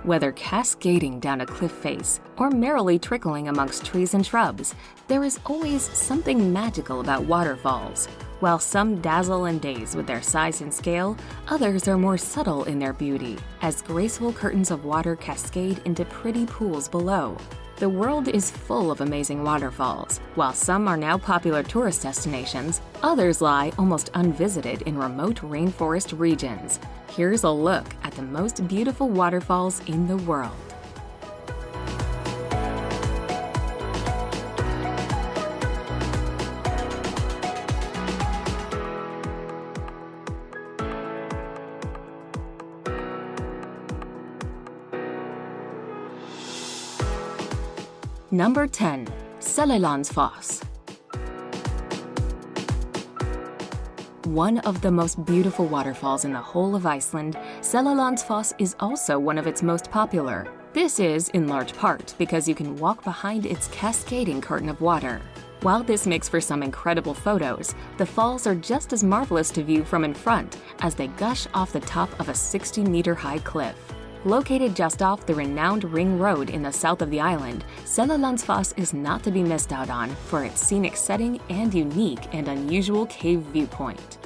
Whether cascading down a cliff face or merrily trickling amongst trees and shrubs, there is always something magical about waterfalls. While some dazzle and daze with their size and scale, others are more subtle in their beauty, as graceful curtains of water cascade into pretty pools below. The world is full of amazing waterfalls. While some are now popular tourist destinations, others lie almost unvisited in remote rainforest regions. Here's a look at the most beautiful waterfalls in the world. Number 10. Seljalandsfoss. One of the most beautiful waterfalls in the whole of Iceland, Seljalandsfoss is also one of its most popular. This is, in large part, because you can walk behind its cascading curtain of water. While this makes for some incredible photos, the falls are just as marvelous to view from in front as they gush off the top of a 60-meter-high cliff. Located just off the renowned Ring Road in the south of the island, Seljalandsfoss is not to be missed out on for its scenic setting and unique and unusual cave viewpoint.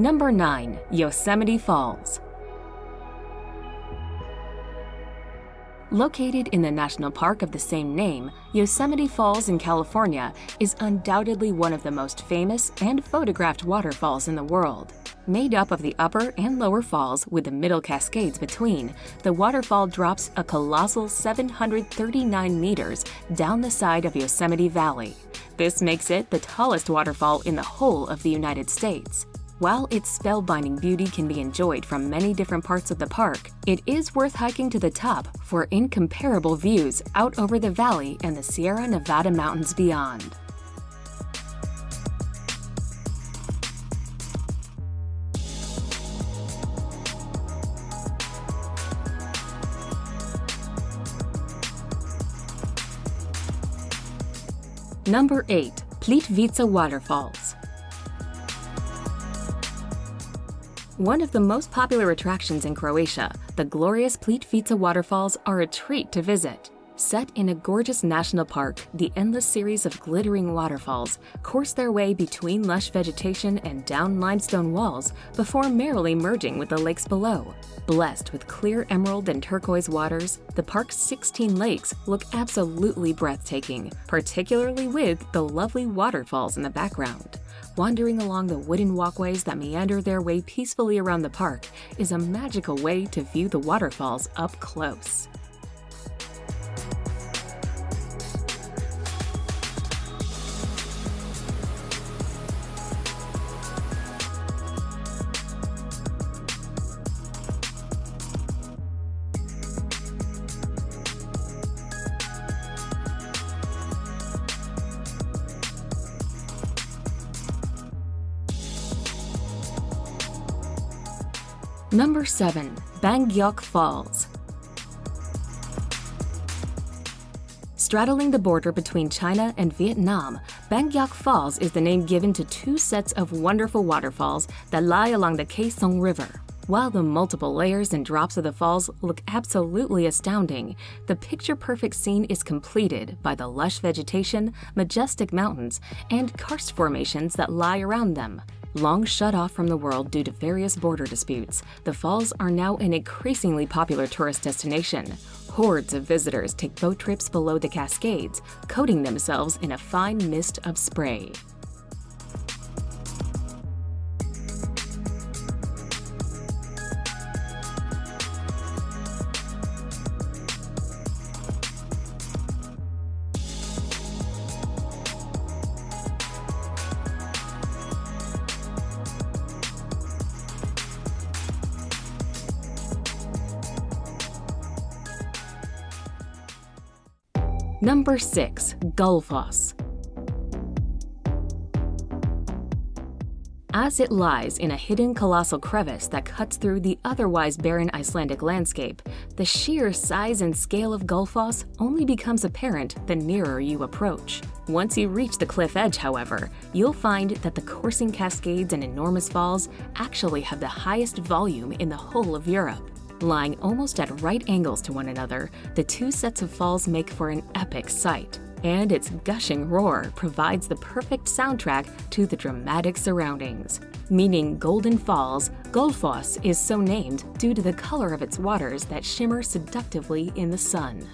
Number 9. Yosemite Falls. Located in the national park of the same name, Yosemite Falls in California is undoubtedly one of the most famous and photographed waterfalls in the world. Made up of the upper and lower falls with the middle cascades between, the waterfall drops a colossal 739 meters down the side of Yosemite Valley. This makes it the tallest waterfall in the whole of the United States. While its spellbinding beauty can be enjoyed from many different parts of the park, it is worth hiking to the top for incomparable views out over the valley and the Sierra Nevada mountains beyond. Number 8. Plitvice Waterfalls. One of the most popular attractions in Croatia, the glorious Plitvice waterfalls are a treat to visit. Set in a gorgeous national park, the endless series of glittering waterfalls course their way between lush vegetation and down limestone walls before merrily merging with the lakes below. Blessed with clear emerald and turquoise waters, the park's 16 lakes look absolutely breathtaking, particularly with the lovely waterfalls in the background. Wandering along the wooden walkways that meander their way peacefully around the park is a magical way to view the waterfalls up close. Number 7. Bangyok Falls. Straddling the border between China and Vietnam, Bangyok Falls is the name given to two sets of wonderful waterfalls that lie along the Khe Song River. While the multiple layers and drops of the falls look absolutely astounding, the picture-perfect scene is completed by the lush vegetation, majestic mountains, and karst formations that lie around them. Long shut off from the world due to various border disputes, the falls are now an increasingly popular tourist destination. Hordes of visitors take boat trips below the cascades, coating themselves in a fine mist of spray. Number 6. Gullfoss. As it lies in a hidden colossal crevice that cuts through the otherwise barren Icelandic landscape, the sheer size and scale of Gullfoss only becomes apparent the nearer you approach. Once you reach the cliff edge, however, you'll find that the coursing cascades and enormous falls actually have the highest volume in the whole of Europe. Lying almost at right angles to one another, the two sets of falls make for an epic sight. And its gushing roar provides the perfect soundtrack to the dramatic surroundings. Meaning Golden Falls, Gullfoss is so named due to the color of its waters that shimmer seductively in the sun.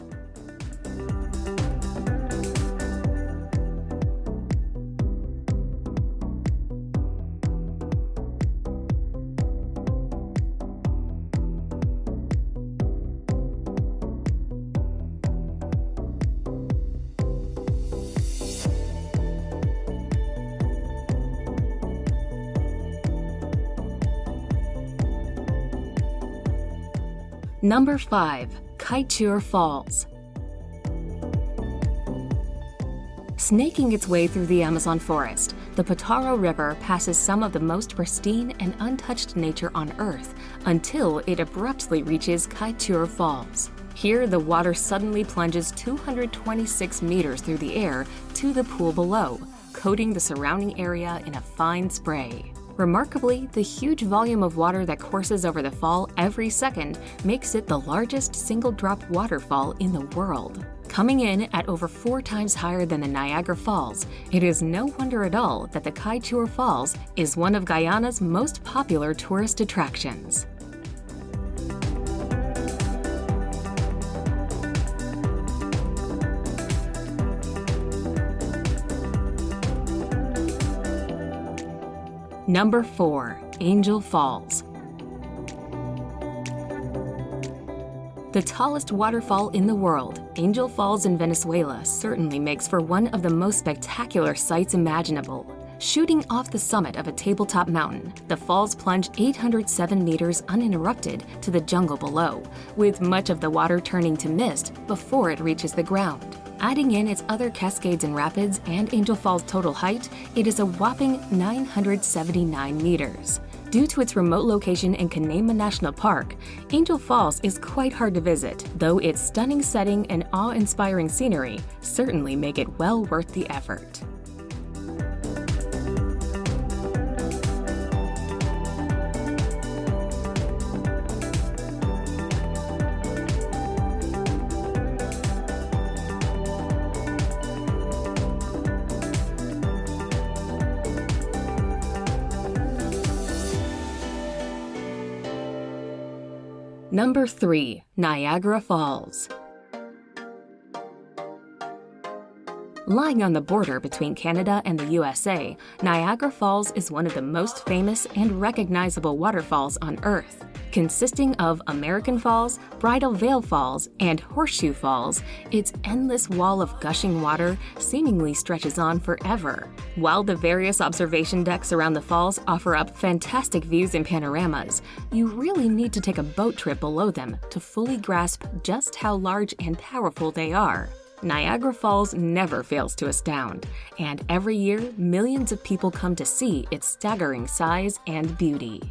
Number 5. Kaitur Falls. Snaking its way through the Amazon forest, the Potaro River passes some of the most pristine and untouched nature on Earth until it abruptly reaches Kaitur Falls. Here, the water suddenly plunges 226 meters through the air to the pool below, coating the surrounding area in a fine spray. Remarkably, the huge volume of water that courses over the fall every second makes it the largest single-drop waterfall in the world. Coming in at over 4 times higher than the Niagara Falls, it is no wonder at all that the Kaitur Falls is one of Guyana's most popular tourist attractions. Number 4. Angel Falls. The tallest waterfall in the world, Angel Falls in Venezuela certainly makes for one of the most spectacular sights imaginable. Shooting off the summit of a tabletop mountain, the falls plunge 807 meters uninterrupted to the jungle below, with much of the water turning to mist before it reaches the ground. Adding in its other cascades and rapids and Angel Falls' total height, it is a whopping 979 meters. Due to its remote location in Canaima National Park, Angel Falls is quite hard to visit, though its stunning setting and awe-inspiring scenery certainly make it well worth the effort. Number 3. Niagara Falls. Lying on the border between Canada and the USA, Niagara Falls is one of the most famous and recognizable waterfalls on Earth. Consisting of American Falls, Bridal Veil Falls, and Horseshoe Falls, its endless wall of gushing water seemingly stretches on forever. While the various observation decks around the falls offer up fantastic views and panoramas, you really need to take a boat trip below them to fully grasp just how large and powerful they are. Niagara Falls never fails to astound, and every year, millions of people come to see its staggering size and beauty.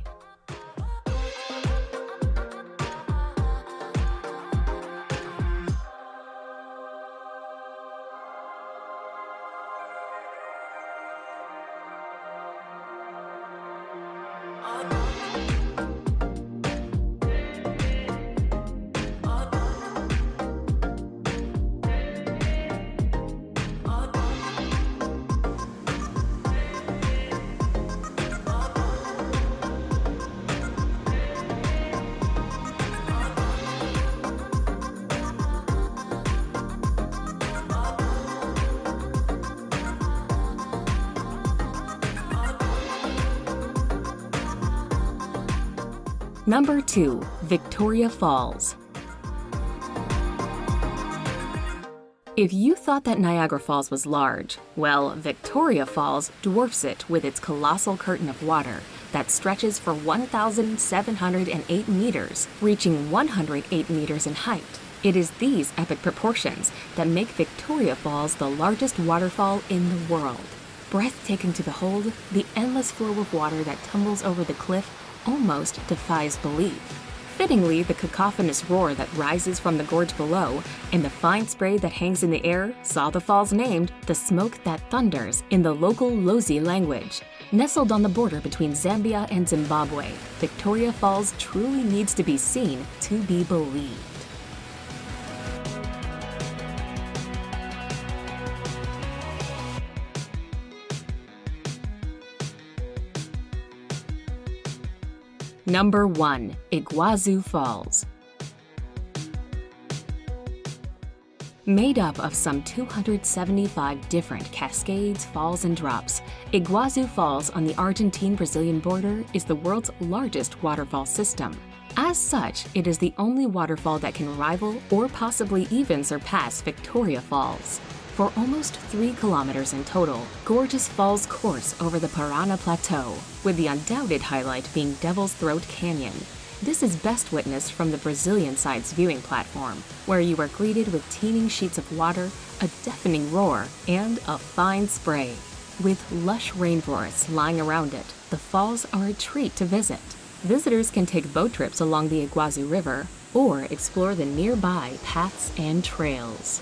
Number 2. Victoria Falls. If you thought that Niagara Falls was large, well, Victoria Falls dwarfs it with its colossal curtain of water that stretches for 1,708 meters, reaching 108 meters in height. It is these epic proportions that make Victoria Falls the largest waterfall in the world. Breathtaking to behold, the endless flow of water that tumbles over the cliff almost defies belief. Fittingly, the cacophonous roar that rises from the gorge below and the fine spray that hangs in the air saw the falls named the smoke that thunders in the local Lozi language. Nestled on the border between Zambia and Zimbabwe, Victoria Falls truly needs to be seen to be believed. Number 1. Iguazu Falls. Made up of some 275 different cascades, falls, and drops, Iguazu Falls on the Argentine-Brazilian border is the world's largest waterfall system. As such, it is the only waterfall that can rival or possibly even surpass Victoria Falls. For almost 3 kilometers in total, gorgeous falls course over the Parana Plateau, with the undoubted highlight being Devil's Throat Canyon. This is best witnessed from the Brazilian side's viewing platform, where you are greeted with teeming sheets of water, a deafening roar, and a fine spray. With lush rainforests lying around it, the falls are a treat to visit. Visitors can take boat trips along the Iguazu River or explore the nearby paths and trails.